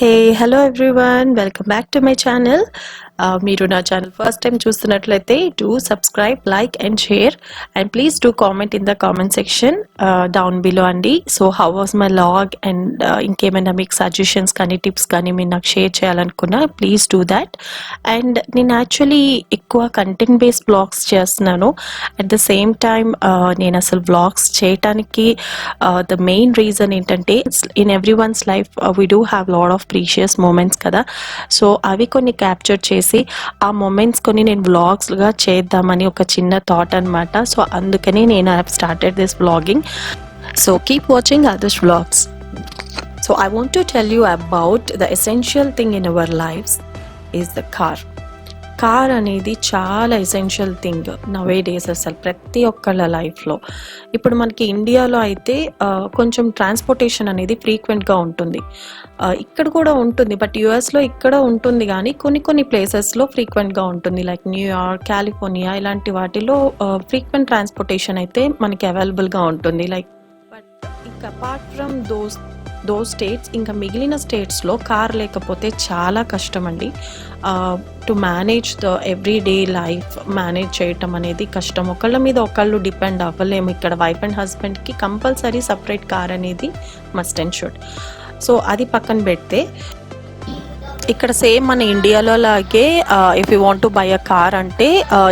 Hey, hello everyone. Welcome back to my channel. మీరు నా channel first time చూస్తున్నట్లయితే do subscribe, like and share, and please do comment in the comment section down below అండి. So how was my log and ఇంకేమైనా మీకు suggestions కానీ tips కానీ మీరు నాకు షేర్ చేయాలనుకున్నా ప్లీజ్ డూ దాట్. అండ్ నేను యాక్చువల్లీ ఎక్కువ కంటెంట్ బేస్డ్ బ్లాగ్స్ చేస్తున్నాను. అట్ ద సేమ్ టైమ్ నేను అసలు బ్లాగ్స్ చేయటానికి ద మెయిన్ రీజన్ ఏంటంటే in everyone's life we do have lot of precious moments కదా. సో అవి కొన్ని క్యాప్చర్ చేసి ఆ మూమెంట్స్ కొన్ని నేను వ్లాగ్స్గా చేద్దామని ఒక చిన్న థాట్ అనమాట. సో అందుకని నేను I have started this vlogging. So keep watching others vlogs. So I want to tell you about the essential thing in our lives is the car. Car అనేది చాలా ఎసెన్షియల్ థింగ్ నవే డేస్. అసలు ప్రతి ఒక్కళ్ళ లైఫ్లో ఇప్పుడు మనకి ఇండియాలో అయితే కొంచెం ట్రాన్స్పోర్టేషన్ అనేది ఫ్రీక్వెంట్గా ఉంటుంది. ఇక్కడ కూడా ఉంటుంది, బట్ యుఎస్లో ఇక్కడ ఉంటుంది కానీ కొన్ని ప్లేసెస్లో ఫ్రీక్వెంట్గా ఉంటుంది. లైక్ న్యూయార్క్, కాలిఫోర్నియా ఇలాంటి వాటిలో ఫ్రీక్వెంట్ ట్రాన్స్పోర్టేషన్ అయితే మనకి అవైలబుల్గా ఉంటుంది. లైక్ బట్ ఇంకా అపార్ట్ ఫ్రమ్ దోస్ స్టేట్స్ ఇంకా మిగిలిన స్టేట్స్లో కార్ లేకపోతే చాలా కష్టం అండి. To manage the everyday life manage చేయటం అనేది కష్టం. ఒకళ్ళ మీద ఒకళ్ళు డిపెండ్ అవ్వలేము. ఇక్కడ వైఫ్ అండ్ హస్బెండ్కి కంపల్సరీ సపరేట్ కార్ అనేది మస్ట్ అండ్ షుడ్. సో అది పక్కన పెడితే ఇక్కడ సేమ్ మన ఇండియాలో లాగే if you want to buy a car అంటే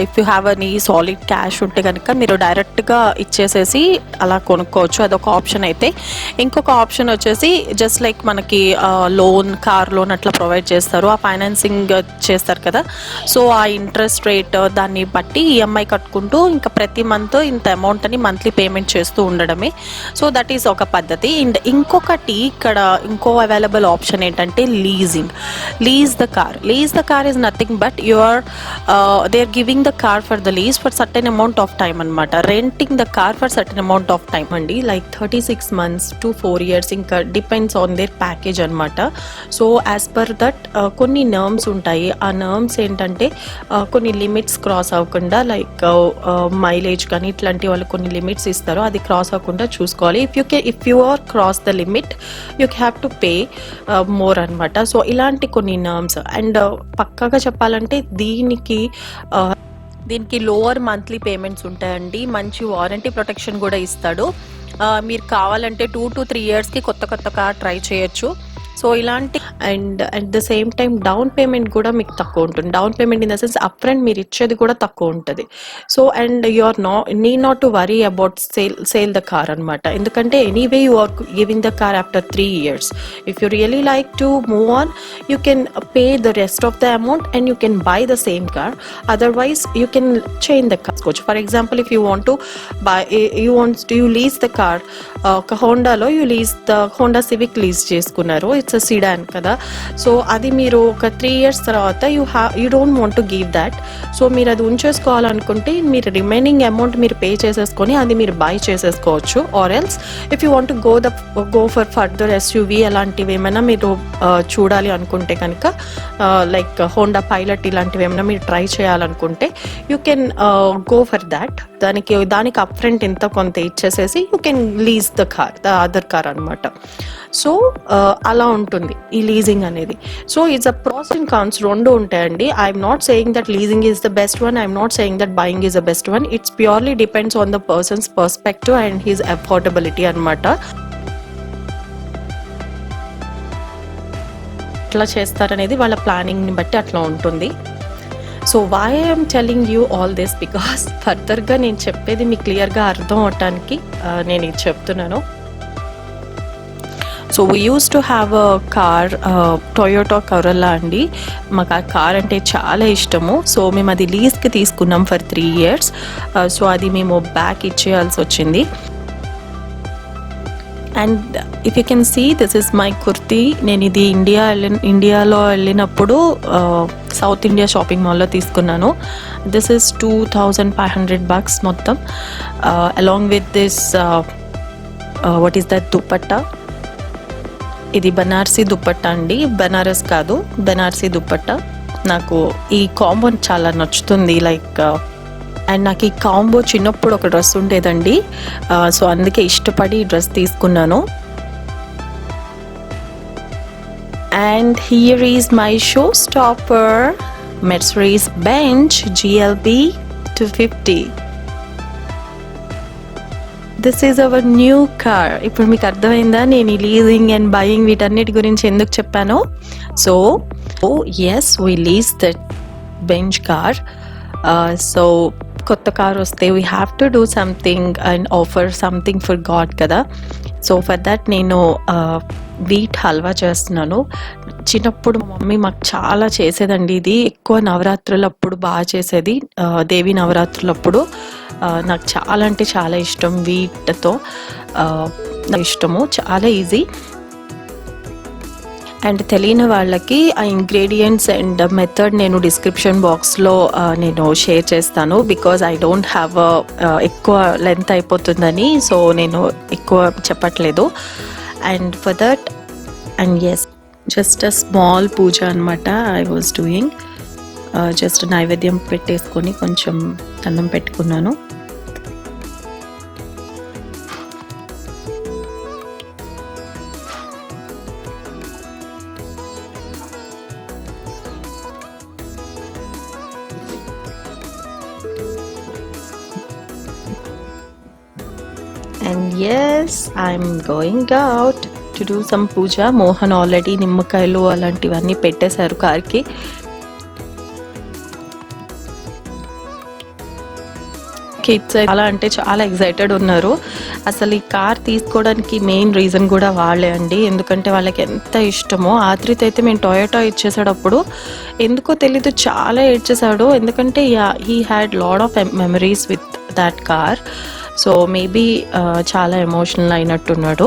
if you have any solid cash ఉంటే కనుక మీరు డైరెక్ట్గా ఇచ్చేసేసి అలా కొనుక్కోవచ్చు. అదొక ఆప్షన్. అయితే ఇంకొక ఆప్షన్ వచ్చేసి జస్ట్ లైక్ మనకి లోన్, కార్ లోన్ అట్లా ప్రొవైడ్ చేస్తారు. ఆ ఫైనాన్సింగ్ చేస్తారు కదా. సో ఆ ఇంట్రెస్ట్ రేట్ దాన్ని బట్టి ఈఎంఐ కట్టుకుంటూ ఇంకా ప్రతి మంత్ ఇంత అమౌంట్ అని మంత్లీ పేమెంట్ చేస్తూ ఉండడమే. సో దట్ ఈస్ ఒక పద్ధతి. అండ్ ఇంకొకటి ఇక్కడ ఇంకో అవైలబుల్ ఆప్షన్ ఏంటంటే leasing. Lease the car. Lease the car is nothing but they are giving the car for the lease for certain amount of time anamata. Renting the car for certain amount of time andi, like 36 months to 4 years inka depends on their package anamata. So as per that konni norms untayi. Aa norms entante konni limits cross avakunda, like mileage kani itlanti vallu konni limits istaru. Adi cross avakunda chusukovali. If you are cross the limit you have to pay more anamata. So ilanti కొన్ని నర్మ్స్. And పక్కాగా చెప్పాలంటే దీనికి lower monthly payments ఉంటాయండి. మంచి warranty protection కూడా ఇస్తాడు. మీరు కావాలంటే 2 to 3 yearsకి కొత్త కార్ ట్రై చేయొచ్చు. సో ఇలాంటి and at the same time down payment కూడా మీకు తక్కువ ఉంటుంది. Down payment in the sense up front మీరు ఇచ్చేది కూడా తక్కువ ఉంటుంది. So and you are need not to worry about sale the car అనమాట. ఎందుకంటే anyway you are giving the car after 3 years. If you really like to move on you can pay the rest of the amount and you can buy the same car. Otherwise you can change the car. For example if you want to buy you lease the car. ఒక హోండాలో you lease the Honda Civic lease చేసుకున్నారు. Sedan కదా. So అది మీరు ఒక 3 years తర్వాత you don't want to give that. So మీరు అది ఉంచేసుకోవాలనుకుంటే మీరు రిమైనింగ్ అమౌంట్ మీరు పే చేసేసుకొని అది మీరు బై చేసేసుకోవచ్చు. Or else if you want go for further SUV అలాంటివి ఏమైనా మీరు చూడాలి అనుకుంటే కనుక లైక్ హోండా పైలట్ ఇలాంటివి ఏమైనా మీరు ట్రై చేయాలనుకుంటే you can go for that. దానికి అప్ ఫ్రంట్ ఇంత కొంత ఇచ్చేసేసి you can lease the car, the other car అనమాట. సో అలా ఉంటుంది ఈ లీజింగ్ అనేది. So it's a pros and cons రెండు ఉంటాయండి. I'm not saying that leasing is the best one. I'm not saying that buying is the best one. It's purely depends on the person's perspective and his affordability అనమాట. ఎట్లా చేస్తారనేది వాళ్ళ ప్లానింగ్ని బట్టి అట్లా ఉంటుంది. So why I'm telling you all this because ఫర్దర్గా నేను చెప్పేది మీకు క్లియర్గా అర్థం అవటానికి నేను ఇది చెప్తున్నాను. So we use to have a car, Toyota Corolla అండి. మాకు ఆ కార్ అంటే చాలా ఇష్టము. సో మేము అది లీజ్కి తీసుకున్నాం ఫర్ 3 years. సో అది మేము బ్యాక్ ఇచ్చేయాల్సి వచ్చింది. And if you can see this is my kurti. నేను ఇది ఇండియాలో వెళ్ళినప్పుడు సౌత్ ఇండియా షాపింగ్ మాల్లో తీసుకున్నాను. దిస్ ఇస్ $2,500 మొత్తం. Along with this what is that dupatta. ఇది బనారసీ దుపట్టా అండి, బనారస్ కాదు, బనారసీ దుపట్టా. నాకు ఈ కాంబో చాలా నచ్చుతుంది. లైక్ అండ్ నాకు ఈ కాంబో చిన్నప్పుడు ఒక డ్రెస్ ఉండేదండి. సో అందుకే ఇష్టపడి ఈ డ్రెస్ తీసుకున్నాను. And here is my showstopper, Mercedes Benz GLB250. This is our new car. ఇప్పుడు మీకు అర్థమైందా నేను లీజింగ్ అండ్ బయింగ్ వీటన్నిటి గురించి ఎందుకు చెప్పాను? So yes we lease the Benz car. So కొత్త కార్ వస్తే we have to do something and offer something for God కదా. సో ఫర్ దట్ నేను వీట్ హల్వా చేస్తున్నాను. చిన్నప్పుడు మా మమ్మీ మాకు చాలా చేసేదండి. ఇది ఎక్కువ నవరాత్రులప్పుడు బాగా చేసేది, దేవి నవరాత్రులప్పుడు. నాకు చాలా అంటే చాలా ఇష్టం వీట్తో, ఇష్టము. చాలా ఈజీ. అండ్ తెలియని వాళ్ళకి ఆ ఇంగ్రీడియంట్స్ అండ్ మెథడ్ నేను డిస్క్రిప్షన్ బాక్స్లో నేను షేర్ చేస్తాను. బికాజ్ ఐ డోంట్ హ్యావ్ ఎక్కువ లెంత్ అయిపోతుందని, సో నేను ఎక్కువ చెప్పట్లేదు. And for that and as just a small puja అనమాట ఐ వాజ్ డూయింగ్. జస్ట్ నైవేద్యం పెట్టేసుకొని కొంచెం అన్నం పెట్టుకున్నాను. And yes, I'm going out to do some puja. Mohan already నిమ్మకాయలు అలాంటివన్నీ పెట్టేశారు కార్కి. కిడ్స్ చాలా అంటే చాలా ఎక్సైటెడ్ ఉన్నారు. అసలు ఈ కార్ తీసుకోవడానికి మెయిన్ రీజన్ కూడా వాళ్ళే అండి. ఎందుకంటే వాళ్ళకి ఎంత ఇష్టమో. ఆత్రిత్ అయితే మేము టొయోటా ఇచ్చేసాడప్పుడు ఎందుకో తెలీదు చాలా ఏడ్చేసాడు. ఎందుకంటే he had lot of memories with that car. So maybe చాలా ఎమోషనల్ అయినట్టున్నాడు.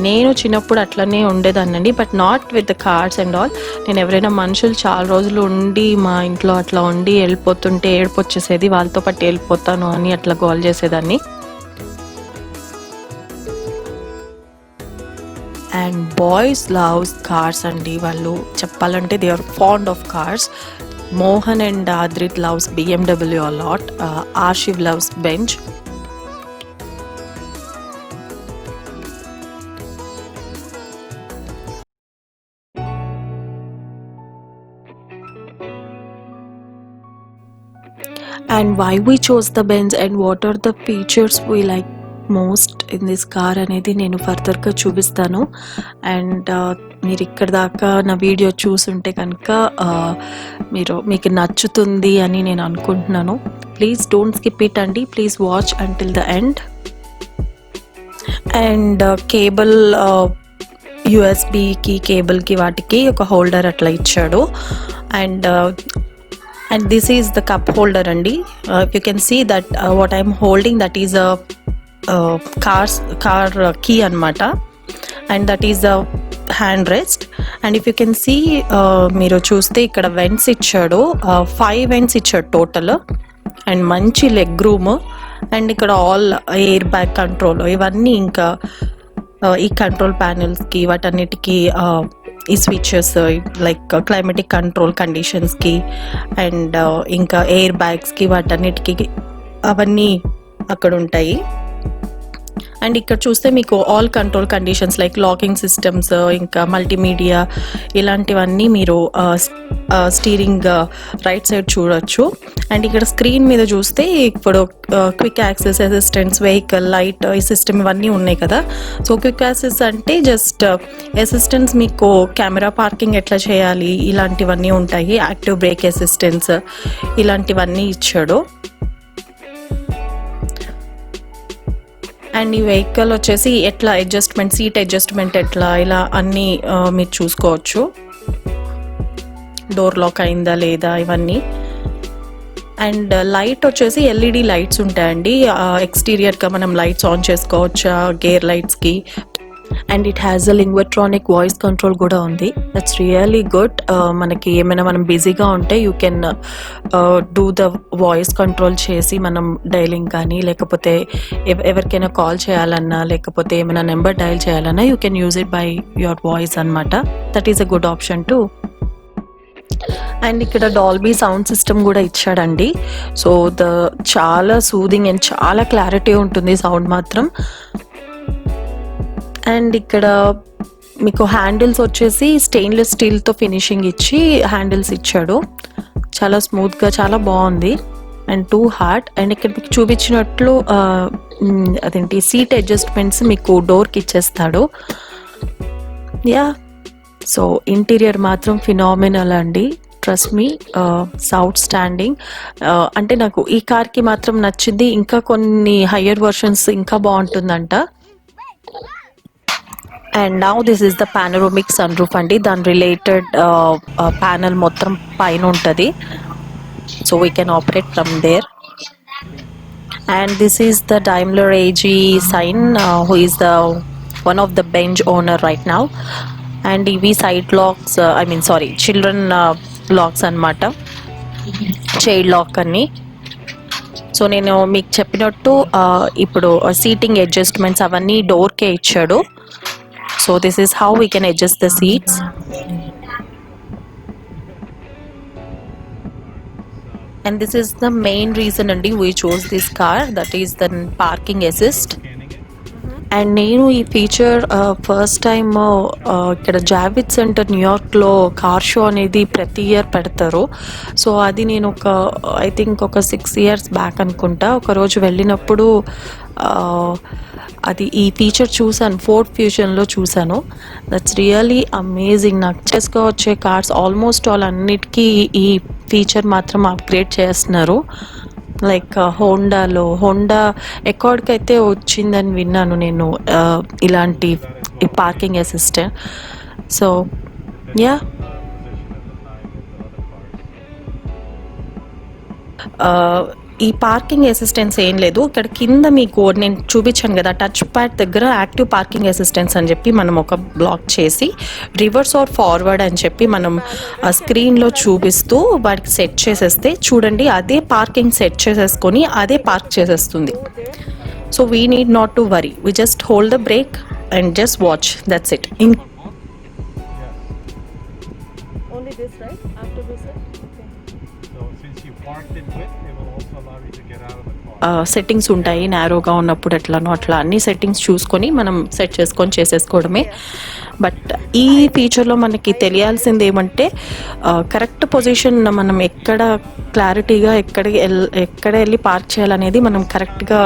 నేను చిన్నప్పుడు అట్లనే ఉండేదాన్నండి, but not with the cars and all. నేను ఎవరైనా మనుషులు చాలా రోజులు ఉండి మా ఇంట్లో అట్లా ఉండి వెళ్ళిపోతుంటే ఏడుపు వచ్చేసేది, వాళ్ళతో పాటు వెళ్ళిపోతాను అని అట్లా గోల్ చేసేదాన్ని. అండ్ బాయ్స్ లవ్స్ కార్స్ అండి. వాళ్ళు చెప్పాలంటే they are fond of cars. Mohan and Adrith loves BMW a lot. Ashiv loves Benz. And why we chose the Benz and what are the features we like most in this car అనేది నేను ఫర్దర్గా చూపిస్తాను. And మీరు ఇక్కడ దాకా నా video చూసుంటే కనుక మీకు నచ్చుతుంది అని నేను అనుకుంటున్నాను. ప్లీజ్ డోంట్ స్కిప్ ఇట్ అండి. Please watch until the end. And cable యూఎస్బికి కేబుల్కి వాటికి ఒక హోల్డర్ అట్లా ఇచ్చాడు. And this is the cup holder andi. If you can see that what I'm holding, that is a car key anamata, and that is a hand rest. And if you can see meeru chuste ikkada vents ichchadu, 5 vents ichchadu total, and manchi leg room, and ikkada all air bag control ivanni inka ee control panels ki vatanitiki ఈ switches like climatic control కండిషన్స్కి and ఇంకా air బ్యాగ్స్కి వాటన్నిటికీ అవన్నీ అక్కడ ఉంటాయి. And ఇక్కడ చూస్తే మీకు all control conditions like locking systems, ఇంకా మల్టీమీడియా ఇలాంటివన్నీ మీరు స్టీరింగ్ రైట్ సైడ్ చూడొచ్చు. అండ్ ఇక్కడ స్క్రీన్ మీద చూస్తే ఇప్పుడు quick access, assistants, vehicle light, ఈ సిస్టమ్ ఇవన్నీ ఉన్నాయి కదా. సో క్విక్ యాక్సెస్ అంటే జస్ట్ అసిస్టెంట్స్, మీకు కెమెరా పార్కింగ్ ఎట్లా చేయాలి ఇలాంటివన్నీ ఉంటాయి. యాక్టివ్ బ్రేక్ అసిస్టెంట్స్ ఇలాంటివన్నీ ఇచ్చాడు. అండ్ ఈ వెహికల్ వచ్చేసి ఎట్లా అడ్జస్ట్మెంట్, సీట్ అడ్జస్ట్మెంట్ ఎట్లా ఇలా అన్నీ మీరు చూసుకోవచ్చు. డోర్ లాక్ అయిందా లేదా ఇవన్నీ. అండ్ లైట్ వచ్చేసి ఎల్ఈడి లైట్స్ ఉంటాయండి. ఎక్స్టీరియర్గా మనం లైట్స్ ఆన్ చేసుకోవచ్చు గేర్ లైట్స్కి. And it has a linguatronic voice control కూడా ఉంది. That's really good. మనకి ఏమైనా మనం బిజీగా ఉంటే you can do the voice control చేసి మనం డైలింగ్ కానీ లేకపోతే ఎవరికైనా కాల్ చేయాలన్నా లేకపోతే ఏమైనా నెంబర్ డైల్ చేయాలన్నా you can use it by your voice అనమాట. That is a good option too. And ఇక్కడ డాల్బీ సౌండ్ సిస్టమ్ కూడా ఇచ్చాడండి. సో చాలా సూదింగ్ అండ్ చాలా క్లారిటీ ఉంటుంది సౌండ్ మాత్రం. అండ్ ఇక్కడ మీకు హ్యాండిల్స్ వచ్చేసి స్టెయిన్లెస్ స్టీల్తో ఫినిషింగ్ ఇచ్చి హ్యాండిల్స్ ఇచ్చాడు. చాలా స్మూత్గా చాలా బాగుంది అండ్ టూ హార్డ్. అండ్ ఇక్కడ మీకు చూపించినట్లు అదేంటి సీట్ అడ్జస్ట్మెంట్స్ మీకు డోర్కి ఇచ్చేస్తాడు. యా, సో ఇంటీరియర్ మాత్రం ఫినామినల్ అండి. Trust me, out standing. అంటే నాకు ఈ కార్కి మాత్రం నచ్చింది. ఇంకా కొన్ని హయ్యర్ వర్షన్స్ ఇంకా బాగుంటుందంట. And now this is the panoramic sun roof అండి. దాని రిలేటెడ్ ప్యానల్ మొత్తం పైన ఉంటుంది. So we can operate from there. And this is the Daimler AG sign, who is the one of the Benz owner right now. And ఇవి side locks, I mean sorry children locks అన్నమాట, child lock అన్ని. So నేను మీకు చెప్పినట్టు ఇప్పుడు seating adjustments అవన్నీ డోర్కే ఇచ్చాడు. So this is how we can adjust the seats. And this is the main reason andi we chose this car, that is the parking assist. And నేను ఈ feature first time ఇక్కడ జావిడ్ centre న్యూయార్క్లో car show అనేది ప్రతి year పెడతారు. So అది నేను I think ఒక 6 years బ్యాక్ అనుకుంటా ఒకరోజు వెళ్ళినప్పుడు అది ఈ ఫీచర్ చూసాను, ఫోర్డ్ ఫ్యూజన్లో చూసాను. That's really amazing. నాకు చేసుగా వచ్చే కార్స్ ఆల్మోస్ట్ ఆల్ అన్నిటికీ ఈ ఫీచర్ మాత్రం అప్గ్రేడ్ చేస్తున్నారు. లైక్ హోండా అకార్డ్కి అయితే వచ్చిందని విన్నాను నేను ఇలాంటి పార్కింగ్ అసిస్టెంట్. సో యా, ఈ పార్కింగ్ అసిస్టెన్స్ ఏం లేదు. ఇక్కడ కింద మీకు నేను చూపించాను కదా టచ్ ప్యాడ్ దగ్గర యాక్టివ్ పార్కింగ్ అసిస్టెన్స్ అని చెప్పి మనం ఒక బ్లాక్ చేసి రివర్స్ ఆర్ ఫార్వర్డ్ అని చెప్పి మనం స్క్రీన్లో చూపిస్తూ వాటికి సెట్ చేసేస్తే చూడండి అదే పార్కింగ్ సెట్ చేసేసుకొని అదే పార్క్ చేసేస్తుంది. So we need not to worry, we just hold the break and just watch, that's it. Only this, right? After this, okay. So since you parked it with, it will also allow you to get out of the car. Settings ఉంటాయి, నేరోగా ఉన్నప్పుడు ఎట్లానో అట్లా అన్ని settings చూసుకొని మనం set చేసుకొని చేసేసుకోవడమే. But ఈ ఫీచర్లో మనకి తెలియాల్సింది ఏమంటే కరెక్ట్ పొజిషన్ మనం ఎక్కడ క్లారిటీగా ఎక్కడ వెళ్ళి పార్క్ చేయాలనేది మనం కరెక్ట్గా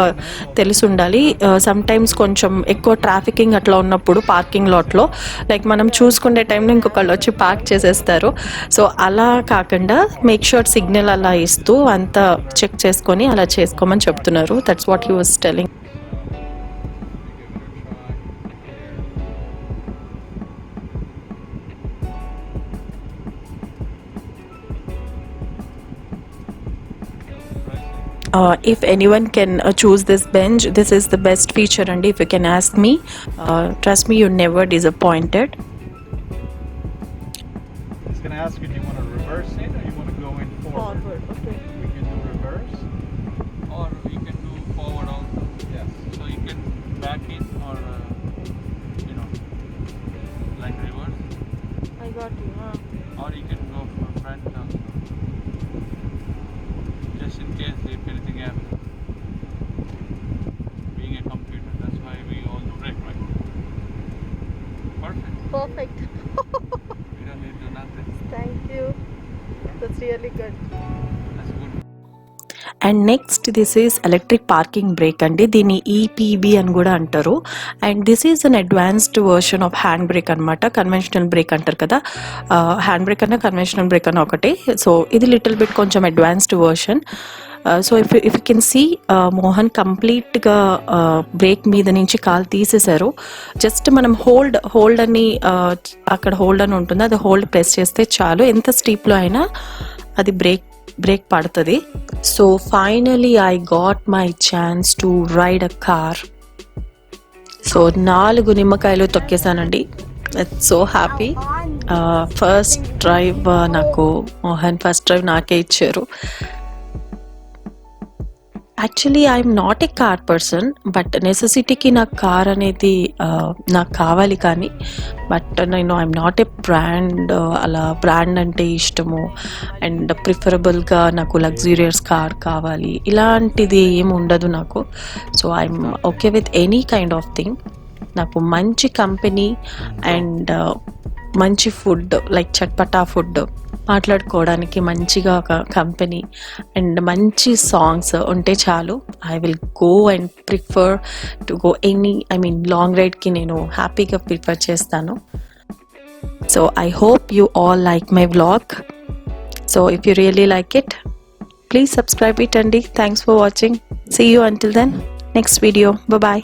తెలిసి ఉండాలి. సమ్టైమ్స్ కొంచెం ఎక్కువ ట్రాఫికింగ్ అట్లా ఉన్నప్పుడు పార్కింగ్ లాట్లో లైక్ మనం చూసుకునే టైంలో ఇంకొకళ్ళు వచ్చి పార్క్ చేసేస్తారు. సో అలా కాకుండా మేక్ షూర్ సిగ్నల్ అలా ఇస్తూ అంతా చెక్ చేసుకొని అలా చేసుకోమని చెప్తున్నారు. That's what he was telling. If anyone can choose this bench, this is the best feature, and if you can ask me, trust me, you're never disappointed. It's going to ask you, do you want to reverse in or you want to go in forward? Forward, okay. We can do reverse. Or you can do forward also. Yes. So you can back in or like reverse. I got you. Or you can go for front also. Just in case if anything happens. Being a computer, that's why we all do brake, right? Perfect. Perfect. We don't need to do nothing. Thank you. That's really good. That's good. And next this is electric parking brake అండి. దీన్ని EPB అని కూడా అంటారు. And this is an advanced version of hand brake అనమాట. Conventional brake అంటారు కదా, hand brake అన్న conventional brake అన్న ఒకటి. సో ఇది లిటిల్ బిట్ కొంచెం advanced version. So if you can see Mohan కంప్లీట్గా బ్రేక్ మీద నుంచి కాలు తీసేశారు. జస్ట్ మనం హోల్డ్ అని అక్కడ హోల్డ్ అని ఉంటుంది, అది హోల్డ్ ప్రెస్ చేస్తే చాలు, ఎంత స్టీప్లో అయినా అది బ్రేక్ పడుతుంది. So finally I got my chance to ride a car. So 4 నిమ్మకాయలు తొక్కేసానండి. It's so happy. First drive నాకు మోహన్ ఫస్ట్ డ్రైవ్ నాకే ఇచ్చారు. Actually I'm not a car person, but నెసెసిటీకి నాకు కార్ అనేది నాకు కావాలి. కానీ బట్ నేను ఐఎమ్ నాట్ ఏ బ్రాండ్, అలా బ్రాండ్ అంటే ఇష్టము అండ్ ప్రిఫరబుల్గా నాకు లగ్జూరియస్ కార్ కావాలి ఇలాంటిది ఏమి ఉండదు నాకు. So I'm okay with any kind of thing. నాకు మంచి కంపెనీ అండ్ మంచి ఫుడ్ లైక్ చట్పటా ఫుడ్ మాట్లాడుకోవడానికి మంచిగా ఒక కంపెనీ అండ్ మంచి సాంగ్స్ ఉంటే చాలు. I will go and prefer to go long రైడ్కి నేను హ్యాపీగా ప్రిఫర్ చేస్తాను. So I hope you all like my vlog. So if you really like it, please subscribe it, and thanks for watching. See you until then, next video. Bye bye.